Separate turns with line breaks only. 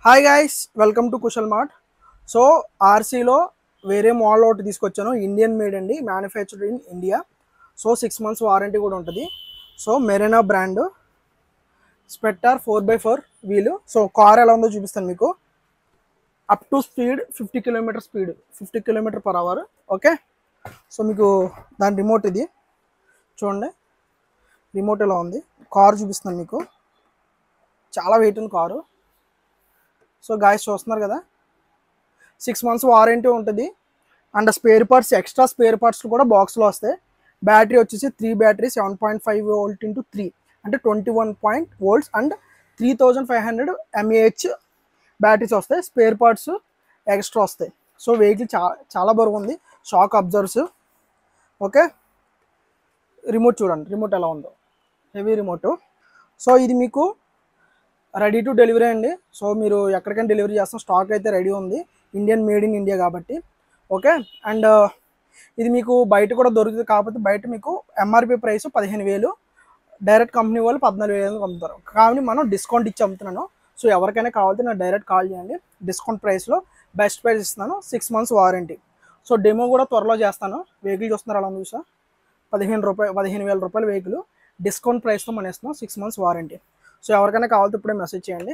Hi guys, welcome to Kushal mart. So ఆర్సీలో వేరే model ఒకటి తీసుకొచ్చాను. ఇండియన్ మేడ్ అండి, manufactured in India. So 6 months warranty కూడా ఉంటుంది. So Marina brand Spectre 4x4 వీలు. సో కార్ ఎలా ఉందో చూపిస్తాను మీకు. Up to speed 50 km/h. Okay. So మీకు దాని రిమోట్ ఇది చూడండి. రిమోట్ ఎలా ఉంది, కార్ చూపిస్తాను మీకు. చాలా వెయిట్ ఉంది కారు. సో గాయస్ చూస్తున్నారు కదా, 6 months వారంటీ ఉంటుంది. And spare parts, extra spare parts కూడా బాక్స్లో వస్తాయి. బ్యాటరీ వచ్చేసి 3 బ్యాటరీ 7.5 volt into 3 అంటే 21 volts అండ్ 3500 mAh బ్యాటరీస్ వస్తాయి. స్పేర్ పార్ట్స్ ఎక్స్ట్రా వస్తాయి. సో వెహికల్ చాలా బరువు ఉంది. Shock absorbers. ఓకే. రిమోట్ చూడండి, రిమోట్ ఎలా ఉందో, హెవీ రిమోట్. సో ఇది మీకు రెడీ టు డెలివరీ అండి. సో మీరు ఎక్కడికైనా డెలివరీ చేస్తాం. స్టాక్ అయితే రెడీ ఉంది, ఇండియన్ మేడ్ ఇన్ ఇండియా కాబట్టి. ఓకే. అండ్ ఇది మీకు బయట కూడా దొరుకుతుంది, కాకపోతే బయట మీకు ఎంఆర్పి ప్రైస్ 15,000, డైరెక్ట్ కంపెనీ వాళ్ళు 14,000 అమ్ముతారు. కానీ మనం డిస్కౌంట్ ఇచ్చి అమ్ముతున్నాను. సో ఎవరికైనా కావాలంటే నాకు డైరెక్ట్ కాల్ చేయండి. డిస్కౌంట్ ప్రైస్లో బెస్ట్ ప్రైస్ ఇస్తున్నాను. 6 months వారంటీ. సో డెమో కూడా త్వరలో చేస్తాను. వెహికల్ చూస్తున్నారు అలా చూసా, 15,000 రూపాయల వెహికల్ డిస్కౌంట్ ప్రైస్తో మనం ఇస్తున్నాం. 6 months వారంటీ. సో ఎవరికైనా కావాలంటే ఇప్పుడే మెసేజ్ చేయండి.